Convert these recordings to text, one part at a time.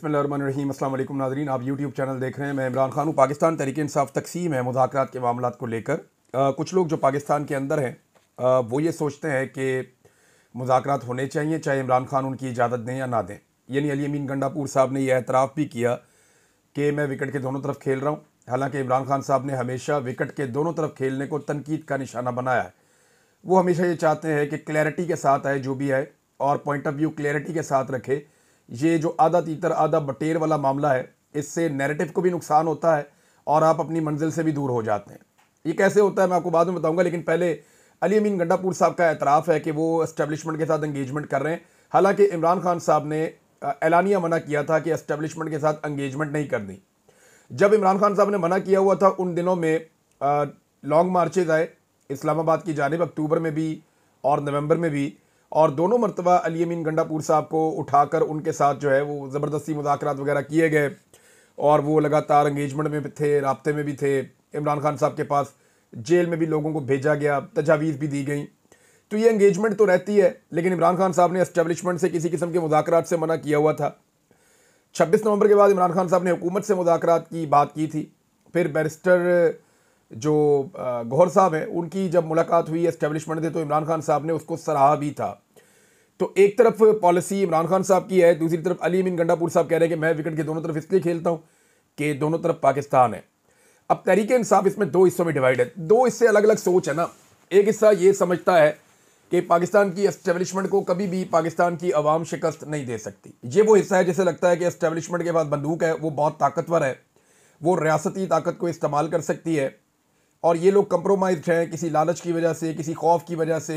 बिस्मिल्लाहिर्रहमानिर्रहीम। अस्सलाम वालेकुम नाज़रीन, आप यूट्यूब चैनल देख रहे हैं। मैं इमरान खान हूँ। पाकिस्तान तहरीक इंसाफ तकसीम है मुज़ाकरात के मामलात को लेकर। कुछ लोग जो पाकिस्तान के अंदर हैं वो ये सोचते हैं कि मुज़ाकरात होने चाहिए चाहे इमरान खान उनकी इजाज़त दें या ना दें। यानी अली अमीन गंडापुर साहब ने यह एतराफ़ भी किया कि मैं विकेट के दोनों तरफ खेल रहा हूँ। हालांकि इमरान खान साहब ने हमेशा विकेट के दोनों तरफ खेलने को तनकीद का निशाना बनाया है। वो हमेशा ये चाहते हैं कि क्लैरिटी के साथ आए जो भी आए, और पॉइंट ऑफ व्यू क्लैरिटी के साथ रखे। ये जो आधा तीतर आधा बटेर वाला मामला है, इससे नैरेटिव को भी नुकसान होता है और आप अपनी मंजिल से भी दूर हो जाते हैं। ये कैसे होता है मैं आपको बाद में बताऊंगा, लेकिन पहले अली अमीन गंडापुर साहब का एतराफ़ है कि वो एस्टेब्लिशमेंट के साथ एंगेजमेंट कर रहे हैं। हालांकि इमरान खान साहब ने एलानिया मना किया था कि एस्टेब्लिशमेंट के साथ एंगेजमेंट नहीं करनी। जब इमरान खान साहब ने मना किया हुआ था उन दिनों में लॉन्ग मार्चेज आए इस्लामाबाद की जानिब, अक्टूबर में भी और नवंबर में भी, और दोनों मरतबा अली अमीन गंडापुर साहब को उठाकर उनके साथ जो है वो ज़बरदस्ती मुज़ाकरात वगैरह किए गए और वो लगातार एंगेजमेंट में भी थे, राब्ते में भी थे। इमरान खान साहब के पास जेल में भी लोगों को भेजा गया, तजावीज़ भी दी गई। तो ये एंगेजमेंट तो रहती है, लेकिन इमरान खान साहब ने एस्टेब्लिशमेंट से किसी किस्म के मुज़ाकरात से मना किया हुआ था। 26 नवंबर के बाद इमरान खान साहब ने हुकूमत से मुज़ाकरात की बात की थी। फिर बैरिस्टर जो गौहर साहब हैं उनकी जब मुलाकात हुई एस्टेब्लिशमेंट से, तो इमरान खान साहब ने उसको सराहा भी था। तो एक तरफ पॉलिसी इमरान खान साहब की है, दूसरी तरफ अली अमीन गंडापुर साहब कह रहे हैं कि मैं विकेट के दोनों तरफ इसलिए खेलता हूँ कि दोनों तरफ पाकिस्तान है। अब तहरीक इंसाफ इसमें दो हिस्सों में डिवाइड है, दो इससे अलग अलग सोच है ना। एक हिस्सा ये समझता है कि पाकिस्तान की एस्टेब्लिशमेंट को कभी भी पाकिस्तान की अवाम शिकस्त नहीं दे सकती। ये वो हिस्सा है जिसे लगता है कि एस्टेब्लिशमेंट के पास बंदूक है, वो बहुत ताकतवर है, वो रियासती ताकत को इस्तेमाल कर सकती है, और ये लोग कंप्रोमाइज्ड हैं किसी लालच की वजह से, किसी खौफ की वजह से,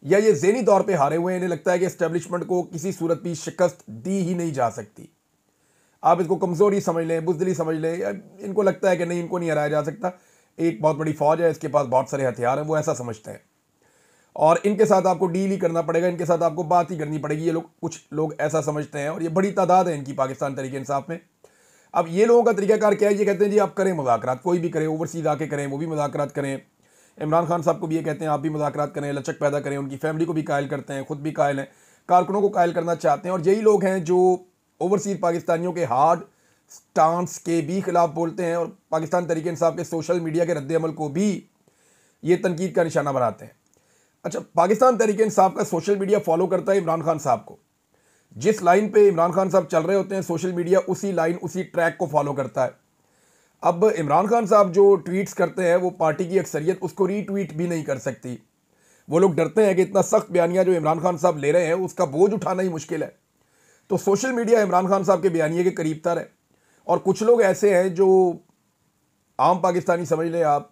या ये ज़हनी तौर पे हारे हुए हैं। इन्हें लगता है कि एस्टेब्लिशमेंट को किसी सूरत भी शिकस्त दी ही नहीं जा सकती। आप इसको कमज़ोरी समझ लें, बुज़दिली समझ लें, या इनको लगता है कि नहीं, इनको नहीं हराया जा सकता, एक बहुत बड़ी फ़ौज है, इसके पास बहुत सारे हथियार हैं, वो ऐसा समझते हैं और इनके साथ आपको डील ही करना पड़ेगा, इनके साथ आपको बात ही करनी पड़ेगी। ये लोग, कुछ लोग ऐसा समझते हैं और ये बड़ी तादाद है इनकी पाकिस्तान तहरीक इंसाफ में। अब ये लोगों का तरीकाकार क्या है, ये कहते हैं जी आप करें मुज़ाकरात, कोई भी करे, ओवरसीज़ आके करें, वो भी मुज़ाकरात करें। इमरान खान साहब को भी ये कहते हैं आप भी मुज़ाकरात करें, लचक पैदा करें, उनकी फैमिली को भी कायल करते हैं, खुद भी कायल हैं, कारकुनों को कायल करना चाहते हैं। और यही लोग हैं जो ओवरसीज़ पाकिस्तानियों के हार्ड स्टांस के भी खिलाफ बोलते हैं और पाकिस्तान तहरीक इंसाफ के सोशल मीडिया के रद्द-ए-अमल को भी ये तनकीद का निशाना बनाते हैं। अच्छा, पाकिस्तान तहरीक इंसाफ का सोशल मीडिया फॉलो करता है इमरान खान साहब को। जिस लाइन पे इमरान खान साहब चल रहे होते हैं, सोशल मीडिया उसी लाइन, उसी ट्रैक को फॉलो करता है। अब इमरान खान साहब जो ट्वीट्स करते हैं वो पार्टी की अक्सरियत उसको रीट्वीट भी नहीं कर सकती। वो लोग डरते हैं कि इतना सख्त बयानिया जो इमरान खान साहब ले रहे हैं उसका बोझ उठाना ही मुश्किल है। तो सोशल मीडिया इमरान खान साहब के बयानिए के करीब तर है। और कुछ लोग ऐसे हैं जो आम पाकिस्तानी समझ लें आप,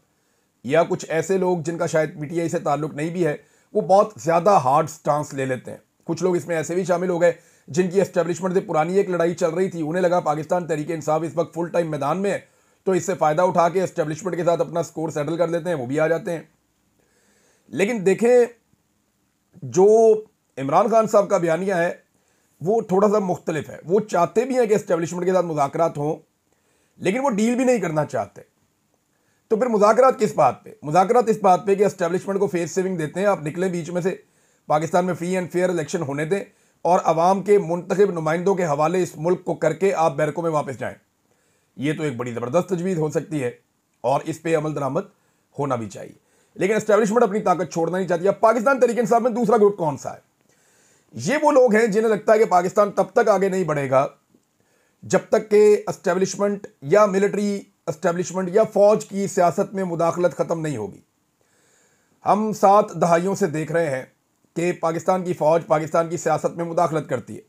या कुछ ऐसे लोग जिनका शायद पीटीआई से ताल्लुक नहीं भी है, वो बहुत ज़्यादा हार्ड स्टांस ले लेते हैं। कुछ लोग इसमें ऐसे भी शामिल हो गए जिनकी एस्टेब्लिशमेंट से पुरानी एक लड़ाई चल रही थी, उन्हें लगा पाकिस्तान तहरीक इंसाफ इस वक्त फुल टाइम मैदान में है, तो इससे फ़ायदा उठा के एस्टेब्लिशमेंट के साथ अपना स्कोर सेटल कर लेते हैं, वो भी आ जाते हैं। लेकिन देखें, जो इमरान खान साहब का बयानिया है वो थोड़ा सा मुख्तलिफ है। वो चाहते भी हैं कि एस्टेब्लिशमेंट के साथ मुज़ाकरात हों, लेकिन वो डील भी नहीं करना चाहते। तो फिर मुज़ाकरात किस बात पे? मुज़ाकरात इस बात पे कि एस्टेब्लिशमेंट को फेस सेविंग देते हैं, आप निकलें बीच में से, पाकिस्तान में फ्री एंड फेयर इलेक्शन होने दें और आवाम के मुंतखब नुमाइंदों के हवाले इस मुल्क को करके आप बैरकों में वापस जाएं। ये तो एक बड़ी ज़बरदस्त तजवीज़ हो सकती है और इस पर अमल दरामद होना भी चाहिए। लेकिन एस्टेब्लिशमेंट अपनी ताकत छोड़ना नहीं चाहती। अब पाकिस्तान तहरीक इंसाफ में दूसरा ग्रुप कौन सा है? ये वो लोग हैं जिन्हें लगता है कि पाकिस्तान तब तक आगे नहीं बढ़ेगा जब तक के एस्टेब्लिशमेंट या मिलिट्री एस्टेब्लिशमेंट या फौज की सियासत में मुदाखलत ख़त्म नहीं होगी। हम 7 दहाइयों से देख रहे हैं कि पाकिस्तान की फ़ौज पाकिस्तान की सियासत में मुदाखलत करती है,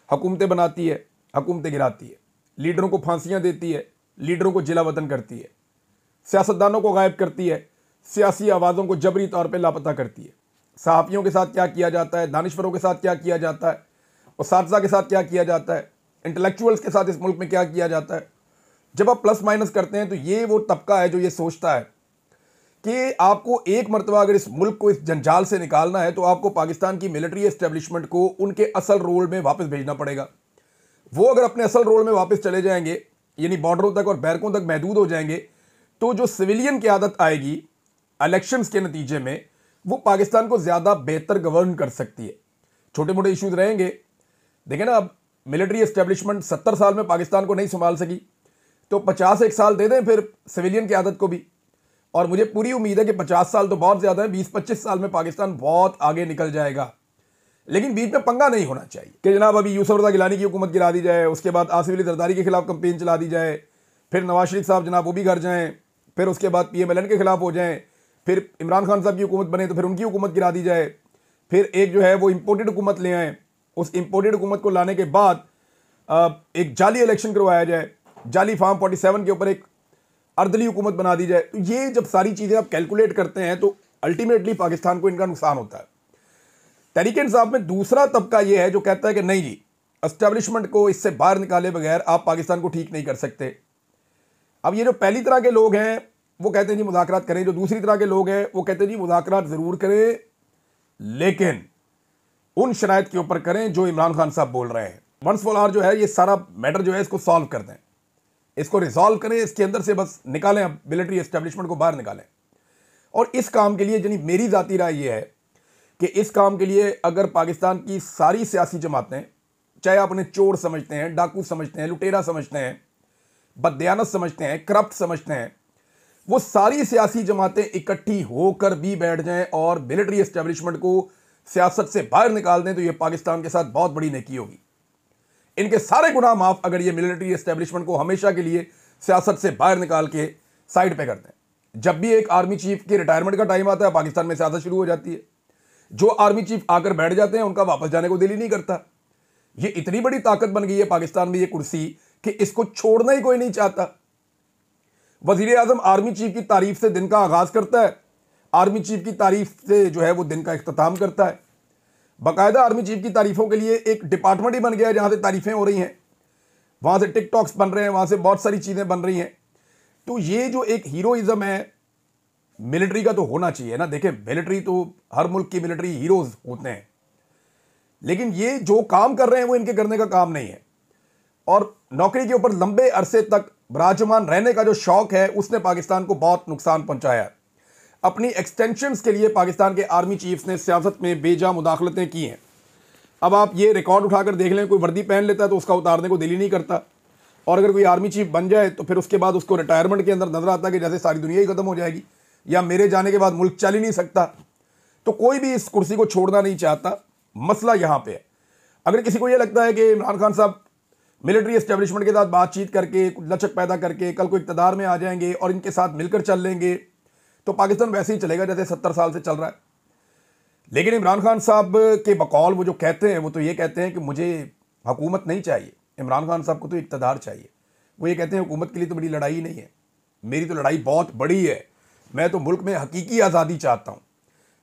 हुकूमतें बनाती है, हुकूमतें गिराती है, लीडरों को फांसियाँ देती है, लीडरों को जिला वतन करती है, सियासतदानों को गायब करती है, सियासी आवाज़ों को जबरी तौर पर लापता करती है। सहाफ़ियों के साथ क्या किया जाता है, दानिश्वरों के साथ क्या किया जाता है, उस्ताज़ा के साथ क्या किया जाता है, इंटेलेक्चुअल्स के साथ इस मुल्क में क्या किया जाता है। जब आप प्लस माइनस करते हैं तो ये वो तबका है जो ये सोचता है कि आपको एक मरतबा अगर इस मुल्क को इस जंजाल से निकालना है तो आपको पाकिस्तान की मिलिट्री एस्टेब्लिशमेंट को उनके असल रोल में वापस भेजना पड़ेगा। वो अगर अपने असल रोल में वापस चले जाएंगे, यानी बॉर्डरों तक और बैरकों तक महदूद हो जाएंगे, तो जो सिविलियन की आदत आएगी इलेक्शंस के नतीजे में, वो पाकिस्तान को ज़्यादा बेहतर गवर्न कर सकती है। छोटे मोटे इश्यूज रहेंगे। देखें ना, अब मिलिट्री एस्टेब्लिशमेंट 70 साल में पाकिस्तान को नहीं संभाल सकी तो 50 साल दे दें फिर सिविलियन क़यादत को भी। और मुझे पूरी उम्मीद है कि 50 साल तो बहुत ज़्यादा है, 20-25 साल में पाकिस्तान बहुत आगे निकल जाएगा। लेकिन बीच में पंगा नहीं होना चाहिए कि जनाब अभी यूसुफ रज़ा गिलानी की हुकूमत गिरा दी जाए, उसके बाद आसिफ अली जरदारी के खिलाफ कंपेन चला दी जाए, फिर नवाज शरीफ साहब जनाब वो भी घर जाएँ, फिर उसके बाद PMLN के खिलाफ हो जाएँ, फिर इमरान खान साहब की हुकूमत बने तो फिर उनकी हुकूमत गिरा दी जाए, फिर एक जो है वो इम्पोर्टेड हुकूमत ले आएँ, उस इम्पोर्टेड हुकूमत को लाने के बाद एक जाली इलेक्शन करवाया जाए, जाली फार्म 47 के ऊपर एक अर्दली हुकूमत बना दी जाए। तो ये जब सारी चीज़ें आप कैलकुलेट करते हैं तो अल्टीमेटली पाकिस्तान को इनका नुकसान होता है। तहरीक इंसाफ में दूसरा तबका ये है जो कहता है कि नहीं जी, एस्टेब्लिशमेंट को इससे बाहर निकाले बगैर आप पाकिस्तान को ठीक नहीं कर सकते। अब ये जो पहली तरह के लोग हैं वो कहते हैं जी मुज़ाकरात करें, जो दूसरी तरह के लोग हैं वो कहते हैं जी मुज़ाकरात ज़रूर करें लेकिन उन शराइत के ऊपर करें जो इमरान खान साहब बोल रहे हैं। वंस फॉर ऑल जो है ये सारा मैटर जो है इसको सॉल्व कर दें, इसको रिजॉल्व करें, इसके अंदर से बस निकालें, अब मिलिट्री एस्टेब्लिशमेंट को बाहर निकालें। और इस काम के लिए यानी मेरी ज़ाती राय ये है कि इस काम के लिए अगर पाकिस्तान की सारी सियासी जमातें, चाहे आप उन्हें चोर समझते हैं, डाकू समझते हैं, लुटेरा समझते हैं, बददियानत समझते हैं, करप्ट समझते हैं, वो सारी सियासी जमातें इकट्ठी होकर भी बैठ जाएं और मिलिट्री एस्टेब्लिशमेंट को सियासत से बाहर निकाल दें तो ये पाकिस्तान के साथ बहुत बड़ी नेकी होगी। इनके सारे गुनाह माफ अगर ये मिलिट्री एस्टेब्लिशमेंट को हमेशा के लिए सियासत से बाहर निकाल के साइड पे कर दें। जब भी एक आर्मी चीफ के रिटायरमेंट का टाइम आता है पाकिस्तान में सियासत शुरू हो जाती है। जो आर्मी चीफ आकर बैठ जाते हैं उनका वापस जाने को दिल ही नहीं करता। ये इतनी बड़ी ताकत बन गई है पाकिस्तान में ये कुर्सी कि इसको छोड़ना ही कोई नहीं चाहता। वजीर आजम आर्मी चीफ की तारीफ से दिन का आगाज करता है, आर्मी चीफ की तारीफ से जो है वो दिन का इख्तिताम करता है। बाकायदा आर्मी चीफ की तारीफों के लिए एक डिपार्टमेंट ही बन गया है जहां से तारीफें हो रही हैं, वहां से टिकटॉक्स बन रहे हैं, वहां से बहुत सारी चीजें बन रही हैं। तो ये जो एक हीरोइज्म है मिलिट्री का तो होना चाहिए ना। देखें मिलिट्री तो हर मुल्क की मिलिट्री हीरोज होते हैं, लेकिन ये जो काम कर रहे हैं वो इनके करने का काम नहीं है। और नौकरी के ऊपर लंबे अरसे तक विराजमान रहने का जो शौक है उसने पाकिस्तान को बहुत नुकसान पहुंचाया है। अपनी एक्सटेंशंस के लिए पाकिस्तान के आर्मी चीफ्स ने सियासत में बेजा मुदाखलतें की हैं। अब आप ये रिकॉर्ड उठाकर देख लें, कोई वर्दी पहन लेता है तो उसका उतारने को दिल ही नहीं करता, और अगर कोई आर्मी चीफ बन जाए तो फिर उसके बाद उसको रिटायरमेंट के अंदर नजर आता है कि जैसे सारी दुनिया ही खत्म हो जाएगी या मेरे जाने के बाद मुल्क चल ही नहीं सकता। तो कोई भी इस कुर्सी को छोड़ना नहीं चाहता। मसला यहाँ पे है, अगर किसी को यह लगता है कि इमरान खान साहब मिलिट्री एस्टेब्लिशमेंट के साथ बातचीत करके लचक पैदा करके कल को इक़्तिदार में आ जाएंगे और इनके साथ मिलकर चल लेंगे तो पाकिस्तान वैसे ही चलेगा जैसे 70 साल से चल रहा है। लेकिन इमरान खान साहब के बकौल वो जो कहते हैं वो तो ये कहते हैं कि मुझे हुकूमत नहीं चाहिए, इमरान खान साहब को तो इक़्तिदार चाहिए। वो ये कहते हैं हुकूमत के लिए तो बड़ी लड़ाई नहीं है, मेरी तो लड़ाई बहुत बड़ी है, मैं तो मुल्क में हकीकी आज़ादी चाहता हूँ।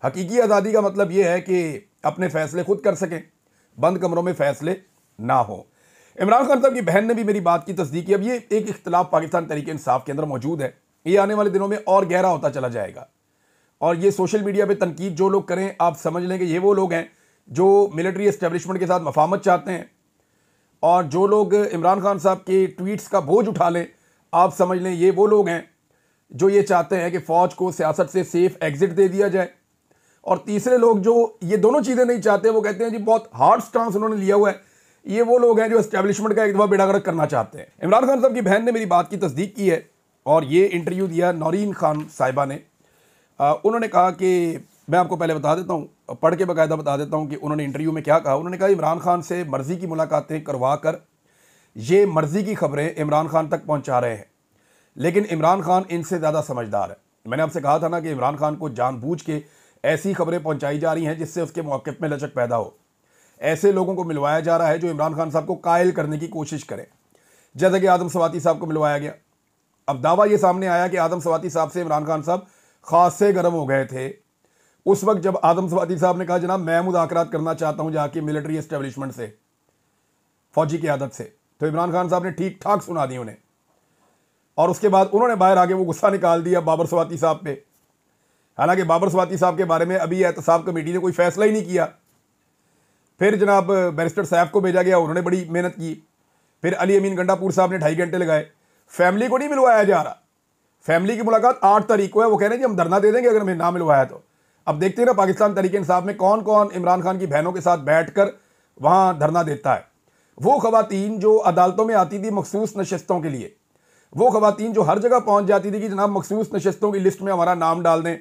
हकीकी आज़ादी का मतलब ये है कि अपने फ़ैसले खुद कर सकें, बंद कमरों में फ़ैसले ना हो। इमरान खान साहब की बहन ने भी मेरी बात की तस्दीक की। अब ये एक इख्तिलाफ पाकिस्तान तहरीक इंसाफ के अंदर मौजूद है, ये आने वाले दिनों में और गहरा होता चला जाएगा। और ये सोशल मीडिया पे तनकीद जो लोग करें आप समझ लें कि ये वो लोग हैं जो मिलिट्री एस्टेब्लिशमेंट के साथ मफाहमत चाहते हैं, और जो लोग इमरान खान साहब के ट्वीट्स का बोझ उठा लें आप समझ लें ये वो लोग हैं जो ये चाहते हैं कि फ़ौज को सियासत से सेफ एग्जिट दे दिया जाए। और तीसरे लोग जो ये दोनों चीज़ें नहीं चाहते वो कहते हैं जी बहुत हार्ड स्टांस उन्होंने लिया हुआ है, ये वो लोग हैं जो एस्टेब्लिशमेंट का एक दफ़ा बेड़ा गर्क करना चाहते हैं। इमरान खान साहब की बहन ने मेरी बात की तस्दीक की है और ये इंटरव्यू दिया नौरीन खान साहिबा ने। उन्होंने कहा कि मैं आपको पहले बता देता हूँ, पढ़ के बाकायदा बता देता हूँ कि उन्होंने इंटरव्यू में क्या कहा। उन्होंने कहा इमरान खान से मर्ज़ी की मुलाकातें करवा कर ये मर्ज़ी की खबरें इमरान खान तक पहुँचा रहे हैं, लेकिन इमरान खान इनसे ज़्यादा समझदार है। मैंने आपसे कहा था ना कि इमरान खान को जानबूझ के ऐसी खबरें पहुँचाई जा रही हैं जिससे उसके मौक़िफ़ में लचक पैदा हो। ऐसे लोगों को मिलवाया जा रहा है जो इमरान खान साहब को कायल करने की कोशिश करें, जैसा कि आदम सवाती साहब को मिलवाया गया। अब दावा ये सामने आया कि आदम सवाती साहब से इमरान खान साहब खासे गर्म हो गए थे उस वक्त जब आदम सवाती साहब ने कहा जनाब मैं मुज़ाकरात करना चाहता हूं जाके मिलिट्री एस्टेब्लिशमेंट से, फौजी क़यादत से। तो इमरान खान साहब ने ठीक ठाक सुना दी उन्हें, और उसके बाद उन्होंने बाहर आके वो गुस्सा निकाल दिया बाबर सवाती साहब पे। हालांकि बाबर सवाती साहब के बारे में अभी एहतसाब कमेटी ने कोई फैसला ही नहीं किया। फिर जनाब बैरिस्टर सैफ को भेजा गया, उन्होंने बड़ी मेहनत की। फिर अली अमीन गंडापुर साहब ने 2.5 घंटे लगाए। फैमिली को नहीं मिलवाया जा रहा, फैमिली की मुलाकात 8 तारीख को है। वो कह रहे हैं कि हम धरना दे देंगे अगर हमें ना मिलवाया तो। अब देखते हैं ना पाकिस्तान तहरीक इंसाफ में कौन कौन इमरान खान की बहनों के साथ बैठकर वहां धरना देता है। वो खवातीन जो अदालतों में आती थी मखसूस नशस्तों के लिए, वो खवातीन जो हर जगह पहुंच जाती थी कि जनाब मखसूस नशस्तों की लिस्ट में हमारा नाम डाल दें,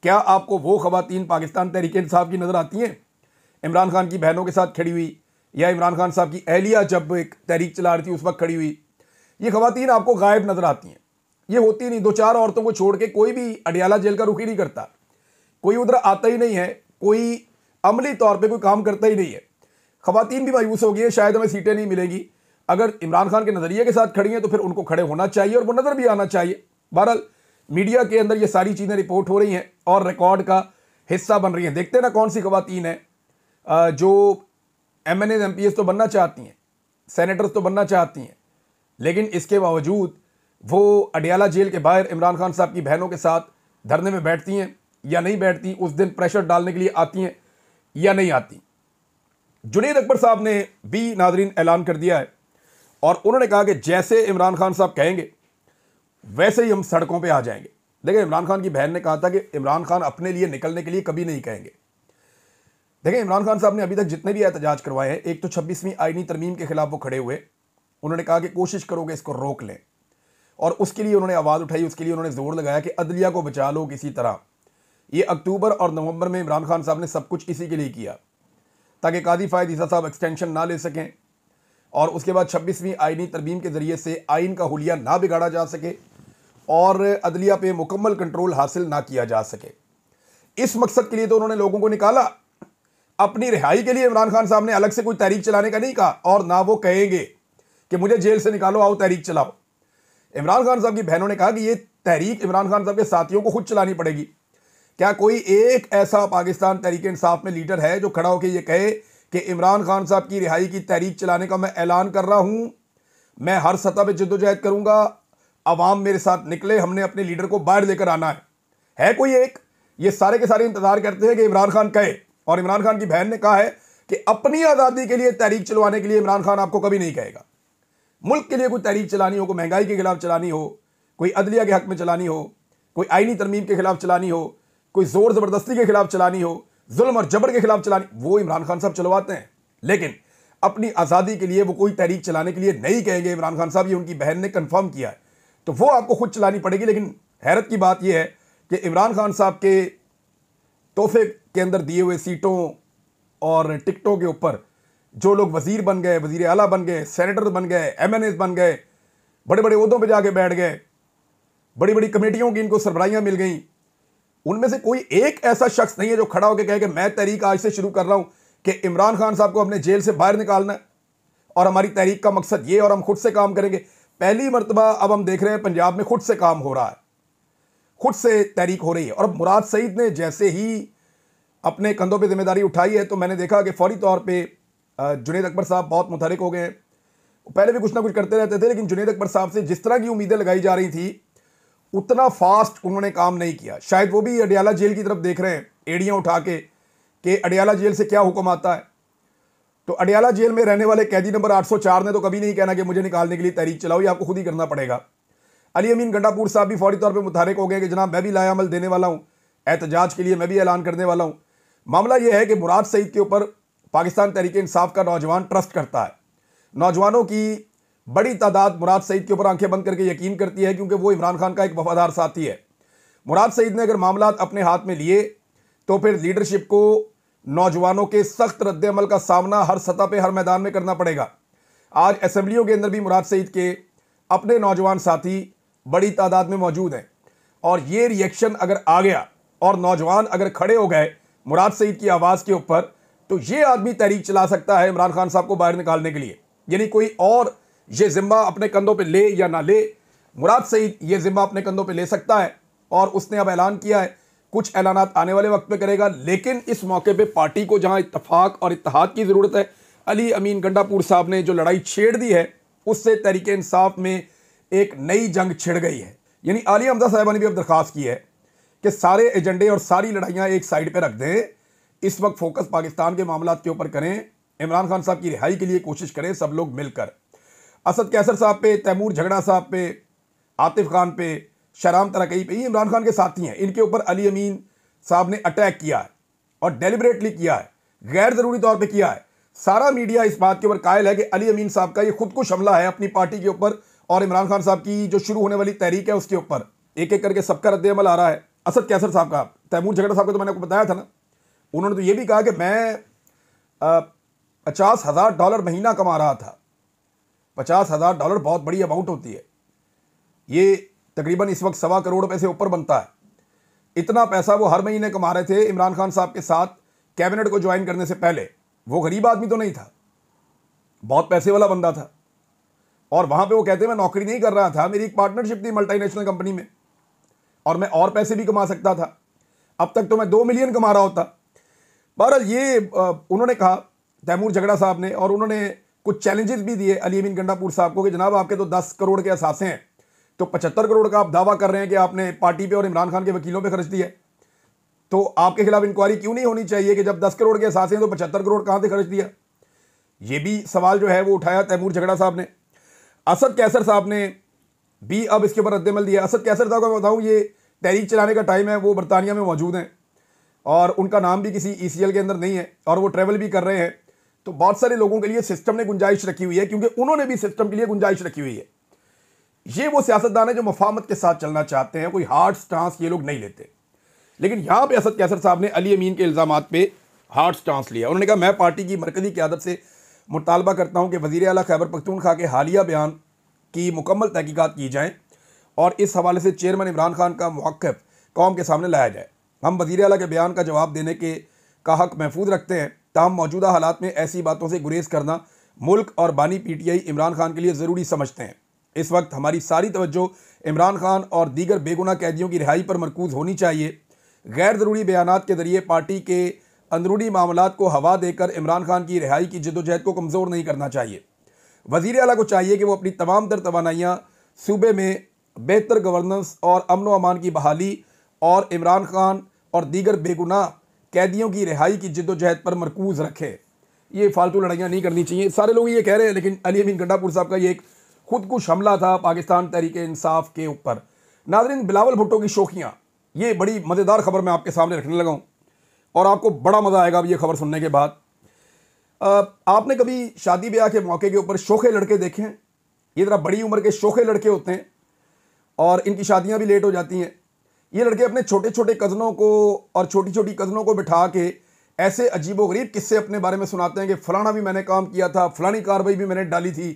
क्या आपको वो खवातीन पाकिस्तान तहरीक इंसाफ की नज़र आती हैं? इमरान खान की बहनों के साथ खड़ी हुई, या इमरान खान साहब की अहलिया जब एक तहरीक चला रही थी उस वक्त खड़ी हुई, ये खवातीन आपको गायब नज़र आती हैं। ये होती नहीं, दो चार औरतों को छोड़ के कोई भी अडियाला जेल का रुख ही नहीं करता, कोई उधर आता ही नहीं है, कोई अमली तौर पे कोई काम करता ही नहीं है। खवातीन भी मायूस हो गई है, शायद हमें सीटें नहीं मिलेंगी। अगर इमरान खान के नज़रिए के साथ खड़ी हैं तो फिर उनको खड़े होना चाहिए और वो नज़र भी आना चाहिए। बहरहाल मीडिया के अंदर ये सारी चीज़ें रिपोर्ट हो रही हैं और रिकॉर्ड का हिस्सा बन रही हैं। देखते हैं ना कौन सी खवातीन है जो MNAs MPs तो बनना चाहती हैं, सेनेटर्स तो बनना चाहती हैं, लेकिन इसके बावजूद वो अडियाला जेल के बाहर इमरान खान साहब की बहनों के साथ धरने में बैठती हैं या नहीं बैठती, उस दिन प्रेशर डालने के लिए आती हैं या नहीं आती। जुनैद अकबर साहब ने भी नाजरीन ऐलान कर दिया है और उन्होंने कहा कि जैसे इमरान खान साहब कहेंगे वैसे ही हम सड़कों पे आ जाएंगे। देखिए, इमरान खान की बहन ने कहा था कि इमरान खान अपने लिए निकलने के लिए कभी नहीं कहेंगे। देखिए, इमरान खान साहब ने अभी तक जितने भी एहतजाज करवाए हैं, एक तो 26वीं आईनी तरमीम के खिलाफ वो खड़े हुए, उन्होंने कहा कि कोशिश करोगे इसको रोक लें, और उसके लिए उन्होंने आवाज़ उठाई, उसके लिए उन्होंने जोर लगाया कि अदलिया को बचा लो किसी तरह। ये अक्टूबर और नवंबर में इमरान खान साहब ने सब कुछ इसी के लिए किया ताकि कादी फ़ायद ईसा साहब एक्सटेंशन ना ले सकें और उसके बाद 26वीं आईनी तरमीम के ज़रिए से आइन का हुलिया ना बिगाड़ा जा सके और अदलिया पे मुकम्मल कंट्रोल हासिल ना किया जा सके। इस मकसद के लिए तो उन्होंने लोगों को निकाला। अपनी रिहाई के लिए इमरान खान साहब ने अलग से कोई तहरीक चलाने का नहीं कहा और ना वो कहेंगे कि मुझे जेल से निकालो, आओ तहरीक चलाओ। इमरान खान साहब की बहनों ने कहा कि ये तहरीक इमरान खान साहब के साथियों को खुद चलानी पड़ेगी। क्या कोई एक ऐसा पाकिस्तान तहरीक इंसाफ में लीडर है जो खड़ा होकर ये कहे कि इमरान खान साहब की रिहाई की तहरीक चलाने का मैं ऐलान कर रहा हूं, मैं हर सतह पर जद्दोजहद करूंगा, अवाम मेरे साथ निकले, हमने अपने लीडर को बाहर लेकर आना है कोई एक? ये सारे के सारे इंतजार करते हैं कि इमरान खान कहे, और इमरान खान की बहन ने कहा है कि अपनी आज़ादी के लिए तहरीक चलवाने के लिए इमरान खान आपको कभी नहीं कहेगा। मुल्क के लिए कोई तहरीक चलानी हो, कोई महंगाई के खिलाफ चलानी हो, कोई अदलिया के हक में चलानी हो, कोई आईनी तरमीम के खिलाफ चलानी हो, कोई जोर ज़बरदस्ती के खिलाफ चलानी हो, जुल्म और जबर के खिलाफ चलानी, वो इमरान खान साहब चलवाते हैं। लेकिन अपनी आज़ादी के लिए वो कोई तहरीक चलाने के लिए नहीं कहेंगे इमरान खान साहब, ये उनकी बहन ने कंफर्म किया है। तो वो आपको खुद चलानी पड़ेगी। लेकिन हैरत की बात यह है कि इमरान खान साहब के तोहफे के अंदर दिए हुए सीटों और टिकटों के ऊपर जो लोग वजीर बन गए, वजीर आला बन गए, सेनेटर बन गए, MNAs बन गए, बड़े बड़े ओहदों पे जाके बैठ गए, बड़ी बड़ी कमेटियों की इनको सरबराहियां मिल गई, उनमें से कोई एक ऐसा शख्स नहीं है जो खड़ा होकर कहे कि मैं तहरीक आज से शुरू कर रहा हूं कि इमरान खान साहब को अपने जेल से बाहर निकालना है और हमारी तहरीक का मकसद ये और हम खुद से काम करेंगे। पहली मरतबा अब हम देख रहे हैं पंजाब में खुद से काम हो रहा है, खुद से तहरीक हो रही है। और अब मुराद सईद ने जैसे ही अपने कंधों पे जिम्मेदारी उठाई है तो मैंने देखा कि फौरी तौर पे जुनैद अकबर साहब बहुत मुतहरिक हो गए। पहले भी कुछ ना कुछ करते रहते थे, लेकिन जुनैद अकबर साहब से जिस तरह की उम्मीदें लगाई जा रही थी उतना फास्ट उन्होंने काम नहीं किया। शायद वो भी अडियाला जेल की तरफ देख रहे हैं एड़ियाँ उठा के कि अडियाला जेल से क्या हुक्म आता है। तो अडियाला जेल में रहने वाले कैदी नंबर 804 ने तो कभी नहीं कहना कि मुझे निकालने के लिए तहरीक चलाओ, ये आपको खुद ही करना पड़ेगा। अली अमीन गंडापुर साहब भी फौरी तौर पे मुतहरिक हो गए कि जनाब मैं भी लायामल देने वाला हूँ, एहतजाज के लिए मैं भी ऐलान करने वाला हूँ। मामला यह है कि मुराद सईद के ऊपर पाकिस्तान तहरीक इंसाफ का नौजवान ट्रस्ट करता है। नौजवानों की बड़ी तादाद मुराद सईद के ऊपर आंखें बंद करके यकीन करती है क्योंकि वो इमरान खान का एक वफादार साथी है। मुराद सईद ने अगर मामला अपने हाथ में लिए तो फिर लीडरशिप को नौजवानों के सख्त रद्द-ए-अमल का सामना हर सतह पे हर मैदान में करना पड़ेगा। आज असेंबलियों के अंदर भी मुराद सईद के अपने नौजवान साथी बड़ी तादाद में मौजूद हैं और ये रिएक्शन अगर आ गया और नौजवान अगर खड़े हो गए मुराद सईद की आवाज़ के ऊपर तो ये आदमी तहरीक चला सकता है इमरान खान साहब को बाहर निकालने के लिए। यानी कोई और ये जिम्मा अपने कंधों पे ले या ना ले, मुराद सईद ये जिम्मा अपने कंधों पे ले सकता है और उसने अब ऐलान किया है। कुछ ऐलानात आने वाले वक्त में करेगा, लेकिन इस मौके पे पार्टी को जहां इत्तफाक और इत्तेहाद की ज़रूरत है, अली अमीन गंडापुर साहब ने जो लड़ाई छेड़ दी है उससे तहरीक इंसाफ में एक नई जंग छिड़ गई है। यानी आलिया हमजा साहिबा ने भी अब दरख्वास्त की है कि सारे एजेंडे और सारी लड़ाइयाँ एक साइड पर रख दें, इस वक्त फोकस पाकिस्तान के मामलों के ऊपर करें, इमरान खान साहब की रिहाई के लिए कोशिश करें सब लोग मिलकर। असद कैसर साहब पे, तैमूर झगड़ा साहब पे, आतिफ खान पे, शहराम तरकई पे, ये इमरान खान के साथी हैं। इनके ऊपर अली अमीन साहब ने अटैक किया है और डेलिबरेटली किया है, गैर ज़रूरी तौर पे किया है सारा मीडिया इस बात के ऊपर कायल है कि अली अमीन साहब का ये खुदकुश हमला है अपनी पार्टी के ऊपर और इमरान खान साहब की जो शुरू होने वाली तहरीक है उसके ऊपर। एक एक करके सबका रद्द-ए-अमल आ रहा है। असद कैसर साहब का, तैमूर झगड़ा साहब को तो मैंने आपको बताया था ना, उन्होंने तो ये भी कहा कि मैं $50,000 महीना कमा रहा था। $50,000 बहुत बड़ी अमाउंट होती है। ये तकरीबन इस वक्त 1.25 करोड़ रुपए से ऊपर बनता है। इतना पैसा वो हर महीने कमा रहे थे इमरान खान साहब के साथ कैबिनेट को ज्वाइन करने से पहले। वो गरीब आदमी तो नहीं था, बहुत पैसे वाला बंदा था। और वहां पे वो कहते हैं मैं नौकरी नहीं कर रहा था, मेरी एक पार्टनरशिप थी मल्टीनेशनल कंपनी में और मैं और पैसे भी कमा सकता था। अब तक तो मैं 2 मिलियन कमा रहा होता। बहरहाल ये उन्होंने कहा तैमूर झगड़ा साहब ने, और उन्होंने कुछ चैलेंजेस भी दिए अली अमीन गंडापुर साहब को कि जनाब आपके तो 10 करोड़ के असासे हैं, तो 75 करोड़ का आप दावा कर रहे हैं कि आपने पार्टी पे और इमरान खान के वकीलों पे खर्च दिया, तो आपके खिलाफ इंक्वायरी क्यों नहीं होनी चाहिए कि जब 10 करोड़ के असासे हैं तो 75 करोड़ कहां से खर्च दिया? ये भी सवाल जो है वो उठाया तैमूर झगड़ा साहब ने। असद कैसर साहब ने भी अब इसके ऊपर रद्द-ए-अमल दिया। असद कैसर साहब को बताऊं, ये तहरीक चलाने का टाइम है, वो बरतानिया में मौजूद हैं और उनका नाम भी किसी ECL के अंदर नहीं है और वो ट्रैवल भी कर रहे हैं। तो बहुत सारे लोगों के लिए सिस्टम ने गुंजाइश रखी हुई है, क्योंकि उन्होंने भी सिस्टम के लिए गुंजाइश रखी हुई है। ये वो सियासतदान है जो मफाहमत के साथ चलना चाहते हैं, कोई हार्ड स्टांस ये लोग नहीं लेते। लेकिन यहां पे असद कैसर साहब ने अली अमीन के इल्जामात पे हार्ड स्टांस लिया। उन्होंने कहा मैं पार्टी की मरकजी क़यादत से मुतालबा करता हूं कि वज़ीर आला खैबर पख्तूनख्वा के हालिया बयान की मुकम्मल तहकीकात की जाएँ और इस हवाले से चेयरमैन इमरान खान का मौक़िफ़ कौम के सामने लाया जाए। हम वज़ीर आला के बयान का जवाब देने का हक़ महफूज रखते हैं, ताहम मौजूदा हालात में ऐसी बातों से गुरेज करना मुल्क और बानी PTI इमरान खान के लिए ज़रूरी समझते हैं। इस वक्त हमारी सारी तवज्जो इमरान खान और दीगर बेगुनाह कैदियों की रिहाई पर मरकूज़ होनी चाहिए। गैर ज़रूरी बयानात के ज़रिए पार्टी के अंदरूनी मामलात को हवा देकर इमरान खान की रिहाई की जद्दोजहद को कमज़ोर नहीं करना चाहिए। वज़ीर आला को चाहिए कि वो अपनी तमाम तर तवानाइयाँ सूबे में बेहतर गवर्नेंस और अमन व अमान की बहाली और इमरान खान और दीगर बेगुनाह कैदियों की रिहाई की जद्दोजहद पर मरकूज़ रखे। ये फालतू लड़ाइयाँ नहीं करनी चाहिए। सारे लोग ये कह रहे हैं, लेकिन अली अमीन गंडापुर साहब का ये एक खुदकुश हमला था पाकिस्तान तहरीक-ए-इंसाफ के ऊपर। नाज़रीन, बिलावल भुट्टो की शोखियाँ, ये बड़ी मज़ेदार खबर मैं आपके सामने रखने लगा हूँ और आपको बड़ा मज़ा आएगा अब ये खबर सुनने के बाद। आपने कभी शादी ब्याह के मौके के ऊपर शोखे लड़के देखे हैं? ये ज़रा बड़ी उम्र के शोखे लड़के होते हैं और इनकी शादियाँ भी लेट हो जाती हैं। ये लड़के अपने छोटे छोटे कज़नों को और छोटी छोटी कज़नों को बिठा के ऐसे अजीबोगरीब किस्से अपने बारे में सुनाते हैं कि फ़लाना भी मैंने काम किया था, फ़लानी कार्रवाई भी मैंने डाली थी,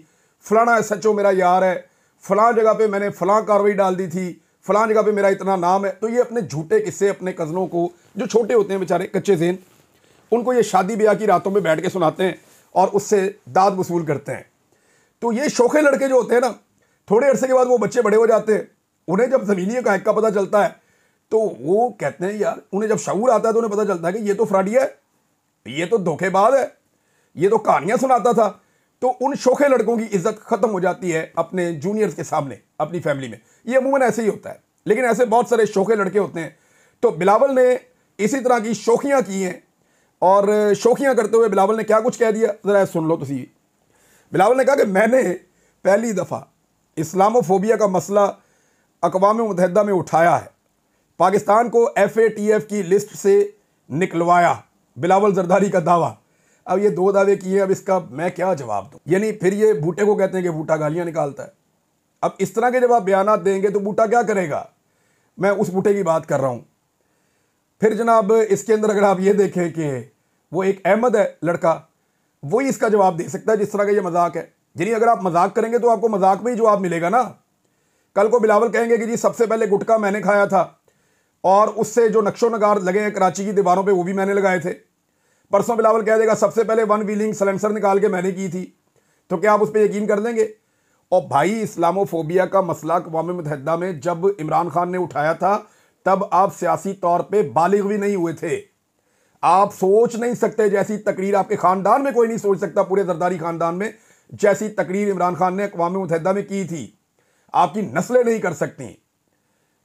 फ़लाना SHO मेरा यार है, फ़लाँ जगह पे मैंने फ़लाँ कार्रवाई डाल दी थी, फ़लाँ जगह पे मेरा इतना नाम है। तो ये अपने झूठे किस्से अपने कज़नों को, जो छोटे होते हैं बेचारे कच्चे ज़हन, उनको ये शादी ब्याह की रातों में बैठ के सुनाते हैं और उससे दाद वसूल करते हैं। तो ये शोखे लड़के जो होते हैं ना, थोड़े अरसे के बाद वो बच्चे बड़े हो जाते हैं। उन्हें जब ज़मीनी हक़ का पता चलता है तो वो कहते हैं यार, उन्हें जब शऊर आता है तो उन्हें पता चलता है कि ये तो फ्रॉडिया है, ये तो धोखेबाज है, ये तो कहानियां सुनाता था। तो उन शोखे लड़कों की इज्जत खत्म हो जाती है अपने जूनियर्स के सामने, अपनी फैमिली में। ये अमूमन ऐसे ही होता है, लेकिन ऐसे बहुत सारे शोखे लड़के होते हैं। तो बिलावल ने इसी तरह की शोखियां की हैं और शोखियां करते हुए बिलावल ने क्या कुछ कह दिया, ज़रा सुन लो। तो सी बिलावल ने कहा कि मैंने पहली दफ़ा इस्लामोफोबिया का मसला अक़वाम मुत्तहिदा में उठाया है, पाकिस्तान को FATF की लिस्ट से निकलवाया। बिलावल जरदारी का दावा। अब ये 2 दावे किए, अब इसका मैं क्या जवाब दूं? यानी फिर ये बूटे को कहते हैं कि बूटा गालियां निकालता है। अब इस तरह के जब आप बयानात देंगे तो बूटा क्या करेगा? मैं उस बूटे की बात कर रहा हूं। फिर जनाब इसके अंदर अगर आप ये देखें कि वो एक अहमद है लड़का, वही इसका जवाब दे सकता है जिस तरह का ये मजाक है। यानी अगर आप मजाक करेंगे तो आपको मजाक में ही जवाब मिलेगा ना। कल को बिलावल कहेंगे कि जी सबसे पहले गुटखा मैंने खाया था और उससे जो नक्शो नगार लगे हैं कराची की दीवारों पे वो भी मैंने लगाए थे। परसों बिलावल कह देगा सबसे पहले 1 व्हीलिंग सलेंसर निकाल के मैंने की थी। तो क्या आप उस पर यकीन कर देंगे? और भाई, इस्लामोफोबिया का मसला अक़वाम मुत्तहिदा में जब इमरान खान ने उठाया था तब आप सियासी तौर पर बालिग भी नहीं हुए थे। आप सोच नहीं सकते जैसी तकरीर, आपके ख़ानदान में कोई नहीं सोच सकता, पूरे जरदारी ख़ानदान में जैसी तकरीर इमरान खान ने अक़वाम मुत्तहिदा में की थी, आपकी नस्लें नहीं कर सकती।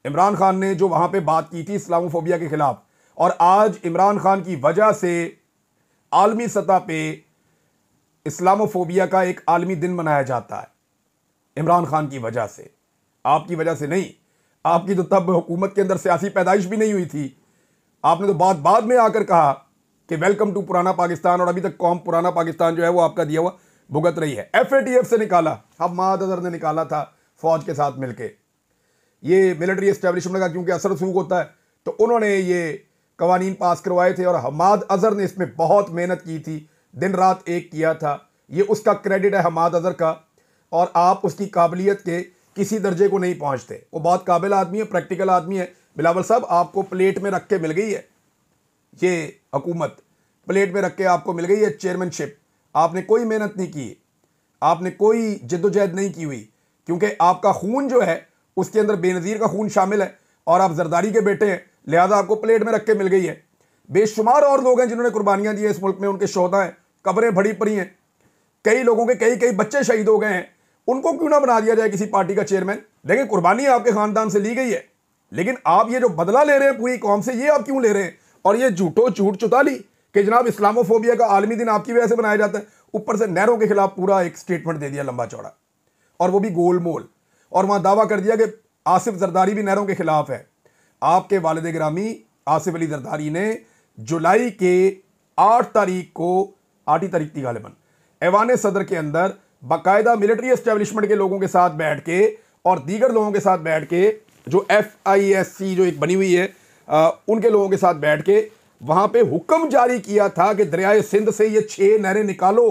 इमरान खान ने जो वहां पे बात की थी इस्लामोफोबिया के खिलाफ, और आज इमरान खान की वजह से आलमी सतह पे इस्लामोफोबिया का एक आलमी दिन मनाया जाता है। इमरान खान की वजह से, आपकी वजह से नहीं। आपकी तो तब हुकूमत के अंदर सियासी पैदाइश भी नहीं हुई थी। आपने तो बाद में आकर कहा कि वेलकम टू पुराना पाकिस्तान, और अभी तक कौम पुराना पाकिस्तान जो है वो आपका दिया हुआ भुगत रही है। FATF से निकाला, हम्माद अजहर ने निकाला था फौज के साथ मिलके। ये मिलिट्री एस्टेब्लिशमेंट का क्योंकि असर सूख होता है तो उन्होंने ये कवानीन पास करवाए थे, और हम्माद अजहर ने इसमें बहुत मेहनत की थी, दिन रात एक किया था। ये उसका क्रेडिट है हम्माद अजहर का, और आप उसकी काबिलियत के किसी दर्जे को नहीं पहुंचते। वो बहुत काबिल आदमी है, प्रैक्टिकल आदमी है। बिलावल साहब, आपको प्लेट में रख के मिल गई है ये हुकूमत, प्लेट में रख के आपको मिल गई है चेयरमैनशिप। आपने कोई मेहनत नहीं की, आपने कोई जद्दोजहद नहीं की हुई, क्योंकि आपका खून जो है उसके अंदर बेनज़ीर का खून शामिल है और आप जरदारी के बेटे हैं, लिहाजा आपको प्लेट में रख के मिल गई है। बेशुमार और लोग हैं जिन्होंने कुर्बानियां दी हैं इस मुल्क में, उनके शोहदा हैं, कब्रें भरी पड़ी हैं, कई लोगों के कई बच्चे शहीद हो गए हैं। उनको क्यों ना बना दिया जाए किसी पार्टी का चेयरमैन? देखिए, कुर्बानी आपके खानदान से ली गई है, लेकिन आप ये जो बदला ले रहे हैं पूरी कौम से, ये आप क्यों ले रहे हैं? और ये झूठ चुताली कि जनाब इस्लामोफोबिया का आलमी दिन आपकी वजह से बनाया जाता है, ऊपर से नहरों के खिलाफ पूरा एक स्टेटमेंट दे दिया लंबा चौड़ा, और वो भी गोलमोल, और वहां दावा कर दिया कि आसिफ जरदारी भी नहरों के खिलाफ है। आपके वालिद गिरामी आसिफ अली जरदारी ने जुलाई के 8 तारीख को, 8 ही तारीख थी गालिबन, ऐवान सदर के अंदर बाकायदा मिलिट्री एस्टेब्लिशमेंट के लोगों के साथ बैठ के और दीगर लोगों के साथ बैठ के, जो FISC जो एक बनी हुई है उनके लोगों के साथ बैठ के वहां पे हुक्म जारी किया था कि दरियाए सिंध से ये 6 नहरें निकालो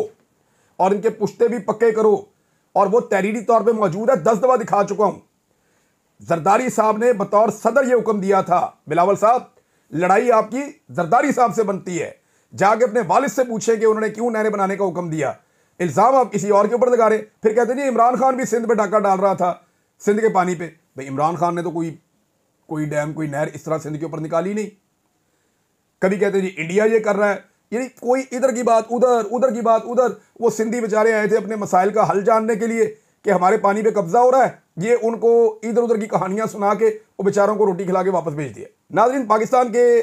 और इनके पुश्ते भी पक्के करो, और वो तहरीरी तौर पे मौजूद है, 10 दफा दिखा चुका हूं। जरदारी साहब ने बतौर सदर ये हुक्म दिया था। बिलावल साहब, लड़ाई आपकी जरदारी साहब से बनती है, जाके अपने वालिद से पूछें कि उन्होंने क्यों नहरें बनाने का हुक्म दिया। इल्जाम आप किसी और के ऊपर लगा रहे, फिर कहते नहीं इमरान खान भी सिंध पे डाका डाल रहा था, सिंध के पानी पे। भाई, इमरान खान ने तो कोई डैम, कोई नहर इस तरह सिंध के ऊपर निकाली नहीं। कभी कहते जी इंडिया ये कर रहा है, यानी कोई इधर की बात उधर, उधर की बात उधर। वो सिंधी बेचारे आए थे अपने मसाइल का हल जानने के लिए कि हमारे पानी पे कब्जा हो रहा है, ये उनको इधर उधर की कहानियां सुना के वो बेचारों को रोटी खिला के वापस भेज दिया। नाज़रीन, पाकिस्तान के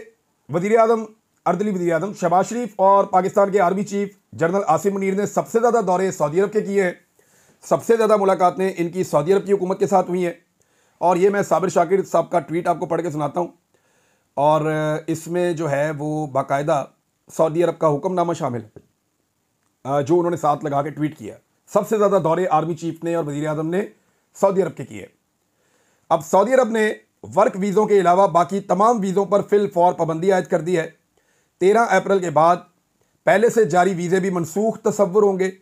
वजीर आज़म, अर्दली वजीर आज़म शहबाज शरीफ और पाकिस्तान के army chief general Asim Munir ने सबसे ज़्यादा दौरे सऊदी अरब के किए हैं। सबसे ज़्यादा मुलाकातें इनकी सऊदी अरब की हुकूमत के साथ हुई हैं, और ये मैं साबिर शाकिर साहब का ट्वीट आपको पढ़ के सुनाता हूँ। और इसमें जो है वो बाकायदा सऊदी अरब का हुक्मनामा शामिल है जो उन्होंने साथ लगा के ट्वीट किया। सबसे ज़्यादा दौरे आर्मी चीफ ने और वज़ीर आज़म ने सऊदी अरब के किए। अब सऊदी अरब ने वर्क वीज़ों के अलावा बाकी तमाम वीज़ों पर फिल फौर पाबंदी आयद कर दी है। 13 अप्रैल के बाद पहले से जारी वीज़े भी मनसूख तस्वुर होंगे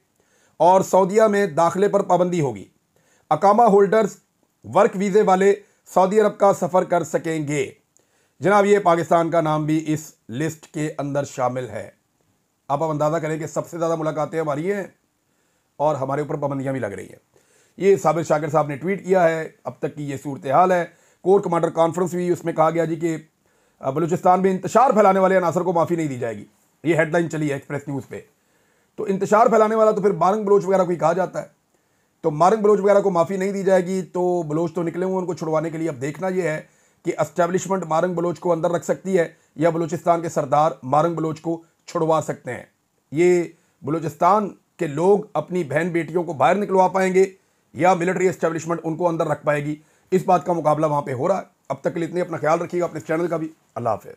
और सऊदीया में दाखिले पर पाबंदी होगी। अकामा होल्डर्स, वर्क वीज़े वाले सऊदी अरब का सफ़र कर सकेंगे। जनाब, ये पाकिस्तान का नाम भी इस लिस्ट के अंदर शामिल है। अब आप अंदाज़ा करें कि सबसे ज़्यादा मुलाकातें हमारी हैं और हमारे ऊपर पाबंदियाँ भी लग रही हैं। ये साबिर शाकिर साहब ने ट्वीट किया है। अब तक की ये सूरत हाल है। कोर कमांडर कॉन्फ्रेंस हुई, उसमें कहा गया जी कि बलूचिस्तान में इंतशार फैलाने वाले अनासर को माफ़ी नहीं दी जाएगी। ये हेडलाइन चली है एक्सप्रेस न्यूज़ पे। तो इंतशार फैलाने वाला तो फिर मारंग बलोच वगैरह कोई कहा जाता है, तो मारंग बलोच वगैरह को माफ़ी नहीं दी जाएगी। तो बलोच तो निकले हुए, उनको छुड़वाने के लिए अब देखना यह है कि एस्टेब्लिशमेंट मारंग बलोच को अंदर रख सकती है या बलूचिस्तान के सरदार मारंग बलोच को छुड़वा सकते हैं। ये बलूचिस्तान के लोग अपनी बहन बेटियों को बाहर निकलवा पाएंगे या मिलिट्री एस्टेब्लिशमेंट उनको अंदर रख पाएगी। इस बात का मुकाबला वहाँ पे हो रहा है। अब तक के लिए इतने, अपना ख्याल रखिएगा, अपने चैनल का भी। अल्लाह हाफ़िज़।